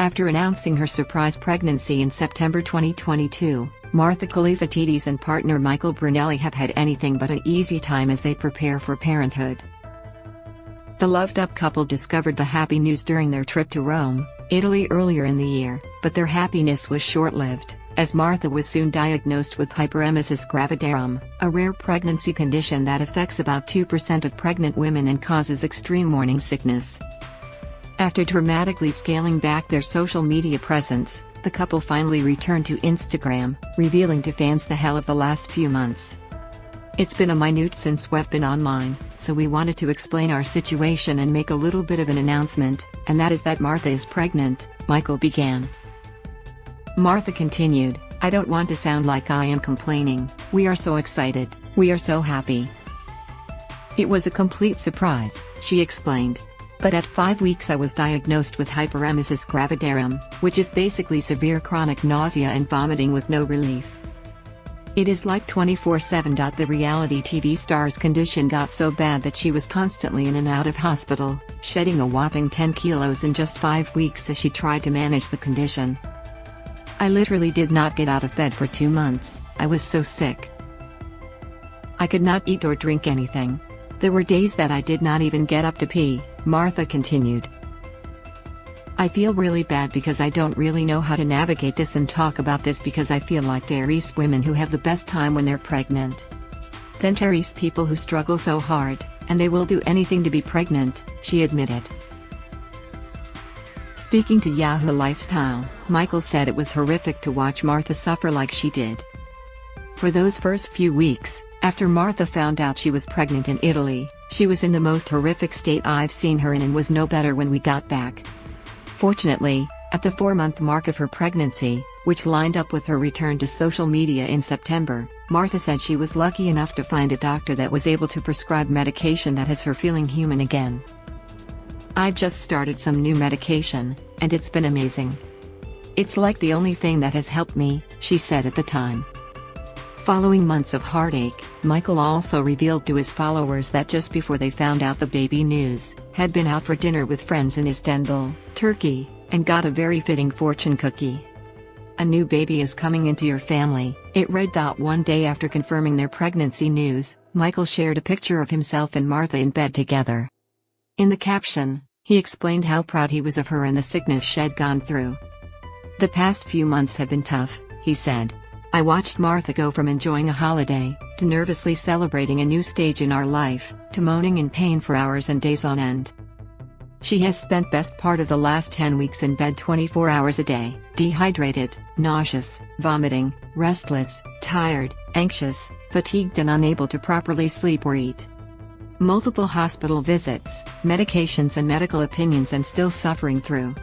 After announcing her surprise pregnancy in September 2022, Martha Kalifatidis and partner Michael Brunelli have had anything but an easy time as they prepare for parenthood. The loved-up couple discovered the happy news during their trip to Rome, Italy earlier in the year, but their happiness was short-lived, as Martha was soon diagnosed with hyperemesis gravidarum, a rare pregnancy condition that affects about 2% of pregnant women and causes extreme morning sickness. After dramatically scaling back their social media presence, the couple finally returned to Instagram, revealing to fans the hell of the last few months. "It's been a minute since we've been online, so we wanted to explain our situation and make a little bit of an announcement, and that is that Martha is pregnant," Michael began. Martha continued, "I don't want to sound like I am complaining, we are so excited, we are so happy. It was a complete surprise," she explained. "But at 5 weeks I was diagnosed with hyperemesis gravidarum, which is basically severe chronic nausea and vomiting with no relief. It is like 24/7. The reality TV star's condition got so bad that she was constantly in and out of hospital, shedding a whopping 10 kilos in just 5 weeks as she tried to manage the condition. I literally did not get out of bed for 2 months, I was so sick. I could not eat or drink anything. There were days that I did not even get up to pee," Martha continued. "I feel really bad because I don't really know how to navigate this and talk about this because I feel like there's women who have the best time when they're pregnant. Then there's people who struggle so hard, and they will do anything to be pregnant," she admitted. Speaking to Yahoo Lifestyle, Michael said it was horrific to watch Martha suffer like she did. "For those first few weeks, after Martha found out she was pregnant in Italy, she was in the most horrific state I've seen her in and was no better when we got back. Fortunately, at the 4-month mark of her pregnancy, which lined up with her return to social media in September, Martha said she was lucky enough to find a doctor that was able to prescribe medication that has her feeling human again. I've just started some new medication, and it's been amazing. It's like the only thing that has helped me," she said at the time. Following months of heartache, Michael also revealed to his followers that just before they found out the baby news, had been out for dinner with friends in Istanbul, Turkey, and got a very fitting fortune cookie. "A new baby is coming into your family," it read. One day after confirming their pregnancy news, Michael shared a picture of himself and Martha in bed together. In the caption, he explained how proud he was of her and the sickness she'd gone through. "The past few months have been tough," he said. "I watched Martha go from enjoying a holiday, to nervously celebrating a new stage in our life, to moaning in pain for hours and days on end. She has spent best part of the last 10 weeks in bed 24 hours a day, dehydrated, nauseous, vomiting, restless, tired, anxious, fatigued and unable to properly sleep or eat. Multiple hospital visits, medications and medical opinions and still suffering through.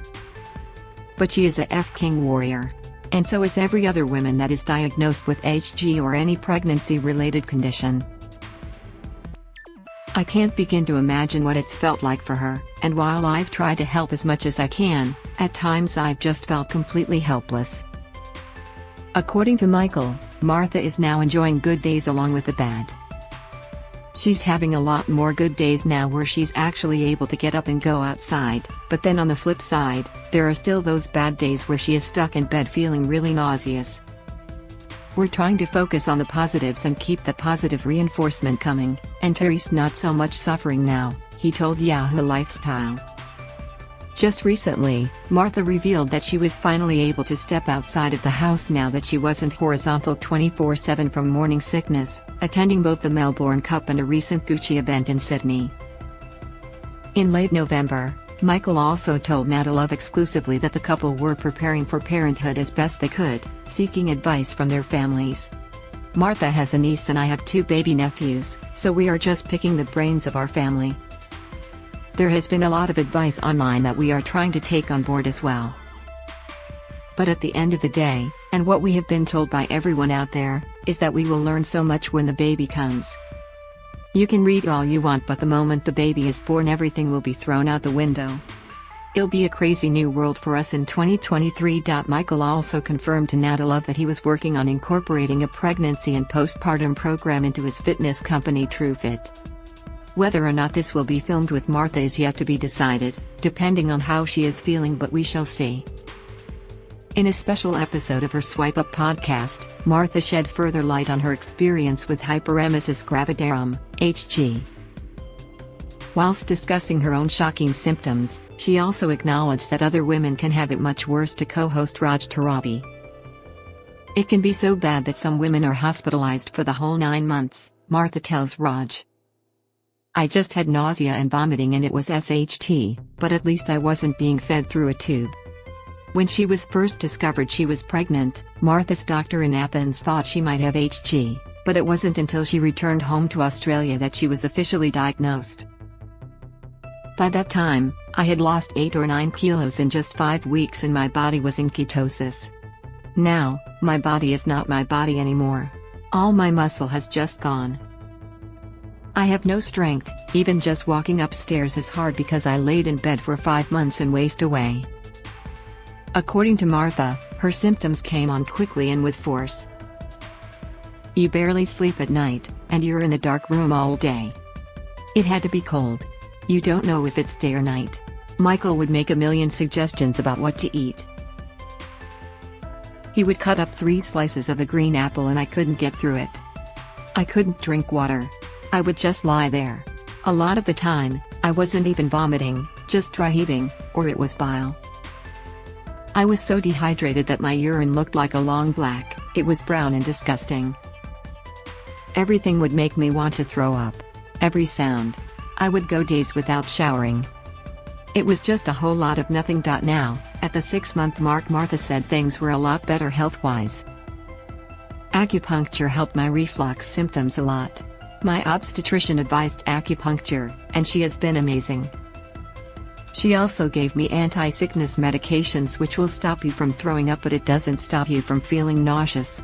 But she is a F-King warrior. And so is every other woman that is diagnosed with HG or any pregnancy-related condition. I can't begin to imagine what it's felt like for her, and while I've tried to help as much as I can, at times I've just felt completely helpless." According to Michael, Martha is now enjoying good days along with the bad. "She's having a lot more good days now where she's actually able to get up and go outside, but then on the flip side, there are still those bad days where she is stuck in bed feeling really nauseous. We're trying to focus on the positives and keep the positive reinforcement coming, and there's not so much suffering now," he told Yahoo Lifestyle. Just recently, Martha revealed that she was finally able to step outside of the house now that she wasn't horizontal 24/7 from morning sickness, attending both the Melbourne Cup and a recent Gucci event in Sydney. In late November, Michael also told Love exclusively that the couple were preparing for parenthood as best they could, seeking advice from their families. "Martha has a niece and I have 2 baby nephews, so we are just picking the brains of our family. There has been a lot of advice online that we are trying to take on board as well. But at the end of the day, and what we have been told by everyone out there, is that we will learn so much when the baby comes. You can read all you want, but the moment the baby is born everything will be thrown out the window. It'll be a crazy new world for us in 2023. Michael also confirmed to Love that he was working on incorporating a pregnancy and postpartum program into his fitness company TrueFit. Whether or not this will be filmed with Martha is yet to be decided, depending on how she is feeling, but we shall see. In a special episode of her Swipe Up podcast, Martha shed further light on her experience with hyperemesis gravidarum, HG. Whilst discussing her own shocking symptoms, she also acknowledged that other women can have it much worse. To co-host Raj Tarabi, "It can be so bad that some women are hospitalized for the whole 9 months, Martha tells Raj. "I just had nausea and vomiting and it was SHT, but at least I wasn't being fed through a tube." When she was first discovered she was pregnant, Martha's doctor in Athens thought she might have HG, but it wasn't until she returned home to Australia that she was officially diagnosed. "By that time, I had lost 8 or 9 kilos in just 5 weeks and my body was in ketosis. Now, my body is not my body anymore. All my muscle has just gone. I have no strength, even just walking upstairs is hard because I laid in bed for 5 months and waste away." According to Martha, her symptoms came on quickly and with force. "You barely sleep at night, and you're in a dark room all day. It had to be cold. You don't know if it's day or night. Michael would make a million suggestions about what to eat. He would cut up 3 slices of a green apple and I couldn't get through it. I couldn't drink water. I would just lie there. A lot of the time, I wasn't even vomiting, just dry heaving, or it was bile. I was so dehydrated that my urine looked like a long black, it was brown and disgusting. Everything would make me want to throw up. Every sound. I would go days without showering. It was just a whole lot of nothing." Now, at the 6-month mark, Martha said things were a lot better health-wise. "Acupuncture helped my reflux symptoms a lot. My obstetrician advised acupuncture, and she has been amazing. She also gave me anti-sickness medications which will stop you from throwing up, but it doesn't stop you from feeling nauseous.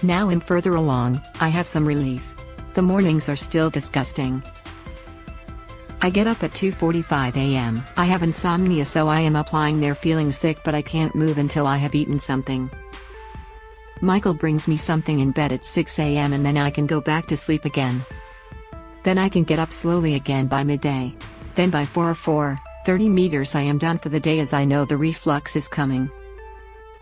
Now I'm further along, I have some relief. The mornings are still disgusting. I get up at 2:45 a.m. I have insomnia, so I am up lying there feeling sick, but I can't move until I have eaten something. Michael brings me something in bed at 6 a.m. and then I can go back to sleep again. Then I can get up slowly again by midday. Then by 4:30 meters I am done for the day, as I know the reflux is coming.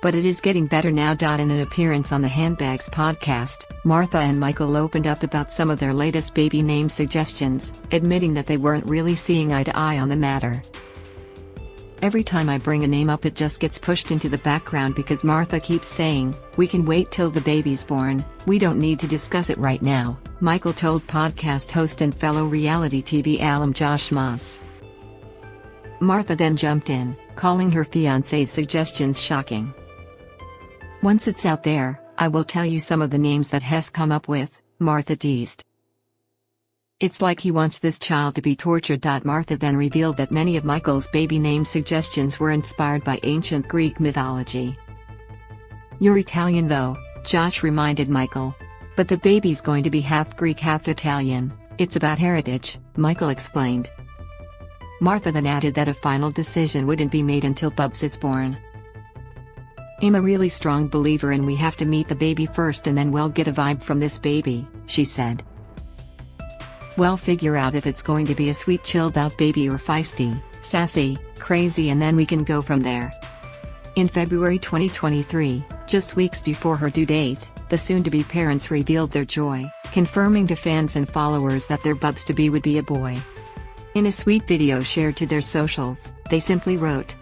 But it is getting better now." In an appearance on the Handbags podcast, Martha and Michael opened up about some of their latest baby name suggestions, admitting that they weren't really seeing eye to eye on the matter. "Every time I bring a name up, it just gets pushed into the background because Martha keeps saying, 'We can wait till the baby's born, we don't need to discuss it right now,'" Michael told podcast host and fellow reality TV alum Josh Moss. Martha then jumped in, calling her fiancé's suggestions shocking. "Once it's out there, I will tell you some of the names that Hess come up with," Martha teased. "It's like he wants this child to be tortured." Martha then revealed that many of Michael's baby name suggestions were inspired by ancient Greek mythology. "You're Italian though," Josh reminded Michael. "But the baby's going to be half Greek, half Italian. It's about heritage," Michael explained. Martha then added that a final decision wouldn't be made until Bubs is born. "I'm a really strong believer in we have to meet the baby first and then we'll get a vibe from this baby," she said. "We'll figure out if it's going to be a sweet chilled out baby or feisty, sassy, crazy, and then we can go from there." In February 2023, just weeks before her due date, the soon-to-be parents revealed their joy, confirming to fans and followers that their Bubs-to-be would be a boy. In a sweet video shared to their socials, they simply wrote,